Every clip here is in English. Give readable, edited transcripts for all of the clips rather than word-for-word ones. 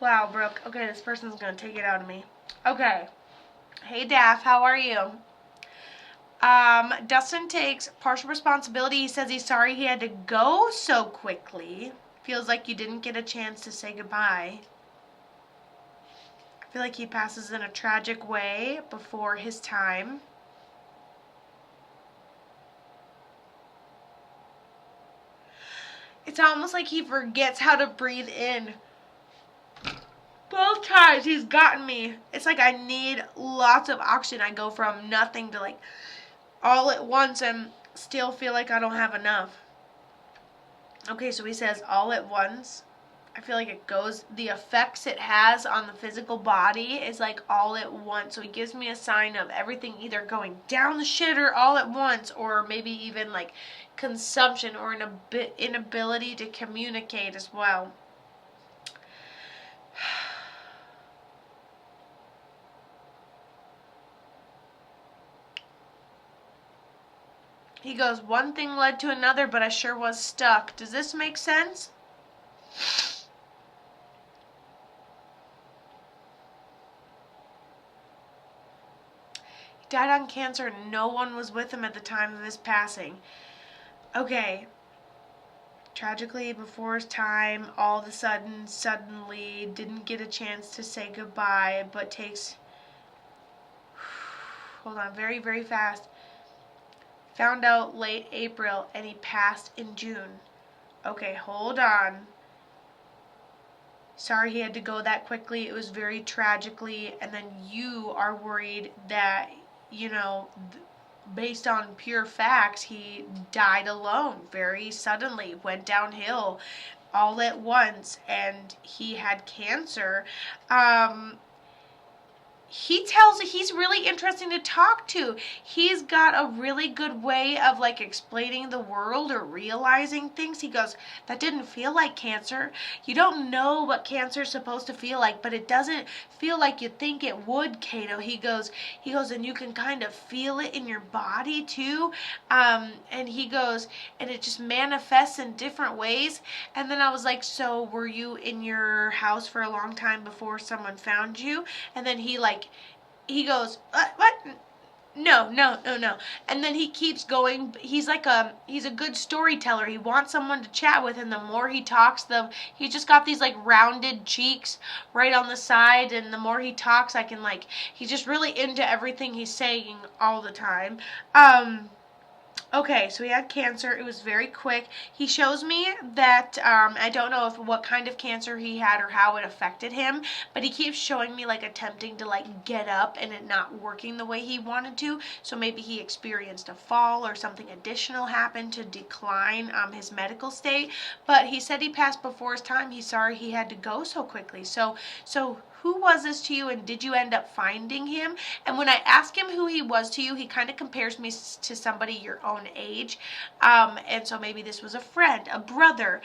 Wow, Brooke. Okay, this person's gonna take it out of me. Okay. Hey, Daff, how are you? Dustin takes partial responsibility. He says he's sorry he had to go so quickly. Feels like you didn't get a chance to say goodbye. I feel like he passes in a tragic way before his time. It's almost like he forgets how to breathe in. Both times he's gotten me. It's like I need lots of oxygen. I go from nothing to like all at once and still feel like I don't have enough. Okay, so he says all at once. I feel like it goes, the effects it has on the physical body is like all at once. So he gives me a sign of everything either going down the shitter all at once, or maybe even like consumption or an inability to communicate as well. He goes, one thing led to another, but I sure was stuck. Does this make sense? He died on cancer and no one was with him at the time of his passing. Okay. Tragically, before his time, all of a sudden, suddenly, didn't get a chance to say goodbye, but takes... Hold on, very, very fast. Found out late April and he passed in June. Okay, hold on. Sorry he had to go that quickly. It was very tragically. And then you are worried that, based on pure facts, he died alone very suddenly, went downhill all at once, and he had cancer. He tells he's really interesting to talk to. He's got a really good way of like explaining the world or realizing things. He goes, that didn't feel like cancer. You don't know what cancer is supposed to feel like, but it doesn't feel like you think it would, Kato. He goes, and you can kind of feel it in your body too. And he goes, and it just manifests in different ways. And then I was like, so were you in your house for a long time before someone found you? And then he goes, what? No, no, no, no. And then he keeps going. He's a good storyteller. He wants someone to chat with, and the more he talks, he just got these like rounded cheeks right on the side, and the more he talks, he's just really into everything he's saying all the time. Okay, so he had cancer. It was very quick. He shows me that I don't know what kind of cancer he had or how it affected him, but he keeps showing me like attempting to like get up and it not working the way he wanted to. So maybe he experienced a fall or something additional happened to decline his medical state. But he said he passed before his time. He's sorry he had to go so quickly. So who was this to you, and did you end up finding him? And when I ask him who he was to you, he kind of compares me to somebody your own age. And so maybe this was a friend, a brother,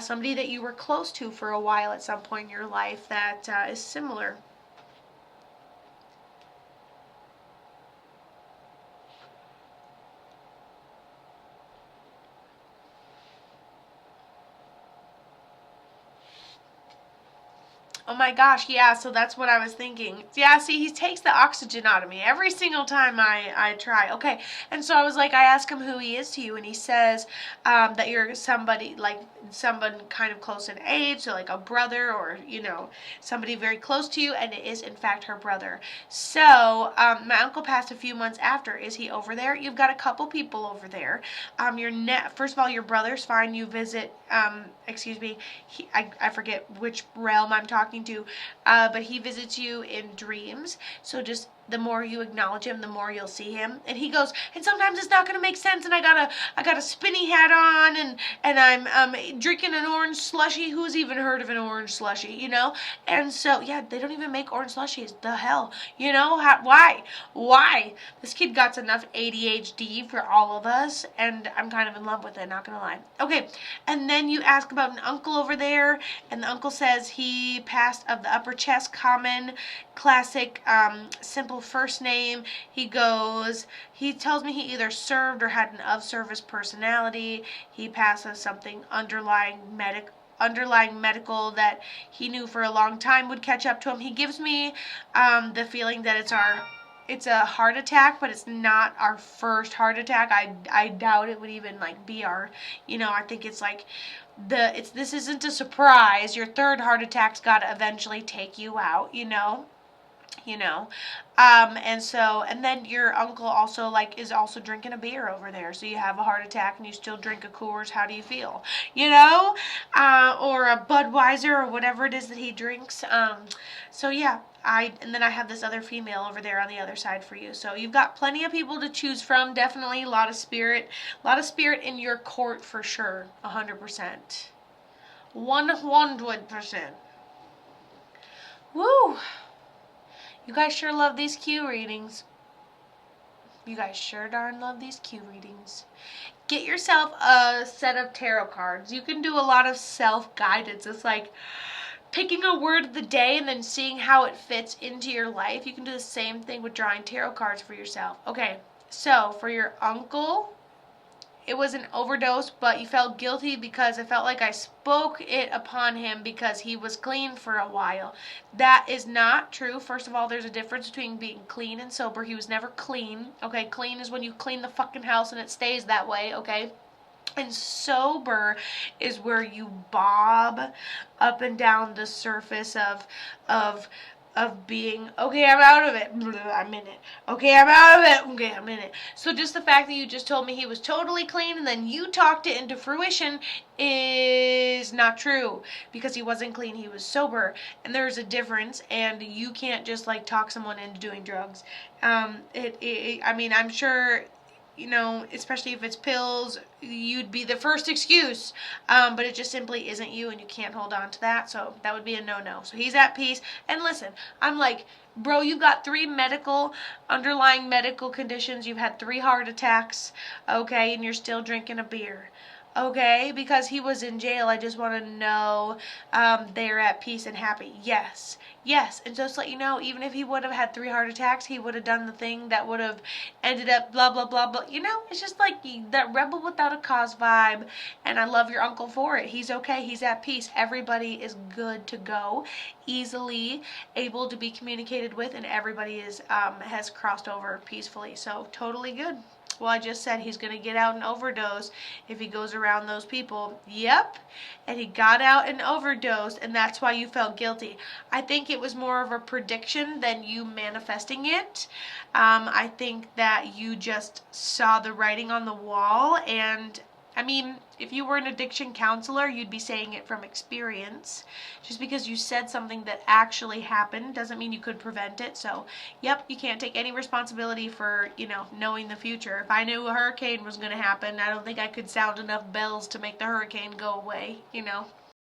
somebody that you were close to for a while at some point in your life that is similar. Oh my gosh, yeah, so that's what I was thinking. Yeah, see, he takes the oxygen out of me every single time I try. Okay, and so I was like, I ask him who he is to you, and he says that you're somebody, like, someone kind of close in age, so like a brother or, somebody very close to you, and it is, in fact, her brother. So, my uncle passed a few months after. Is he over there? You've got a couple people over there. First of all, your brother's fine. You visit, excuse me, I forget which realm I'm talking to, but he visits you in dreams. So just the more you acknowledge him, the more you'll see him. And he goes, and sometimes it's not gonna make sense, and I got a spinny hat on, and I'm drinking an orange slushy. Who's even heard of an orange slushy, And so yeah, they don't even make orange slushies. The hell, why? This kid got enough ADHD for all of us, and I'm kind of in love with it, not gonna lie. Okay, and then you ask about an uncle over there, and the uncle says he passed of the upper chest, common, classic, simple first name. He tells me he either served or had an of service personality. He passed of something underlying underlying medical that he knew for a long time would catch up to him. He gives me the feeling that it's a heart attack, but it's not our first heart attack. I doubt it would even like be our, I think it's like this isn't a surprise. Your third heart attack's got to eventually take you out, and then your uncle also is also drinking a beer over there. So you have a heart attack and you still drink a Coors. How do you feel? Or a Budweiser or whatever it is that he drinks. So yeah, and then I have this other female over there on the other side for you. So you've got plenty of people to choose from. Definitely a lot of spirit in your court for sure. 100%. 100%. Woo! You guys sure love these Q readings. You guys sure darn love these Q readings. Get yourself a set of tarot cards. You can do a lot of self-guidance. It's like picking a word of the day and then seeing how it fits into your life. You can do the same thing with drawing tarot cards for yourself. Okay, so for your uncle, it was an overdose, but you felt guilty because I felt like I spoke it upon him because he was clean for a while. That is not true. First of all, there's a difference between being clean and sober. He was never clean. Okay, clean is when you clean the fucking house and it stays that way, okay? And sober is where you bob up and down the surface of being, okay, I'm out of it. I'm in it. Okay, I'm out of it. Okay, I'm in it. So just the fact that you just told me he was totally clean and then you talked it into fruition is not true, because he wasn't clean, he was sober, and there's a difference, and you can't just talk someone into doing drugs. I mean, I'm sure, especially if it's pills, you'd be the first excuse, but it just simply isn't you, and you can't hold on to that, so that would be a no-no. So he's at peace, and listen, I'm like, bro, you got 3 underlying medical conditions, you've had 3 heart attacks, okay, and you're still drinking a beer. Okay, because he was in jail. I just want to know they're at peace and happy. Yes, and just to let you know, even if he would have had 3 heart attacks, he would have done the thing that would have ended up blah, blah, blah, blah. It's just like that rebel without a cause vibe, and I love your uncle for it. He's okay. He's at peace. Everybody is good to go, easily able to be communicated with, and everybody is has crossed over peacefully. So totally good. Well, I just said he's going to get out and overdose if he goes around those people. Yep. And he got out and overdosed, and that's why you felt guilty. I think it was more of a prediction than you manifesting it. I think that you just saw the writing on the wall, and I mean, if you were an addiction counselor, you'd be saying it from experience. Just because you said something that actually happened doesn't mean you could prevent it. So, yep, you can't take any responsibility for, knowing the future. If I knew a hurricane was going to happen, I don't think I could sound enough bells to make the hurricane go away,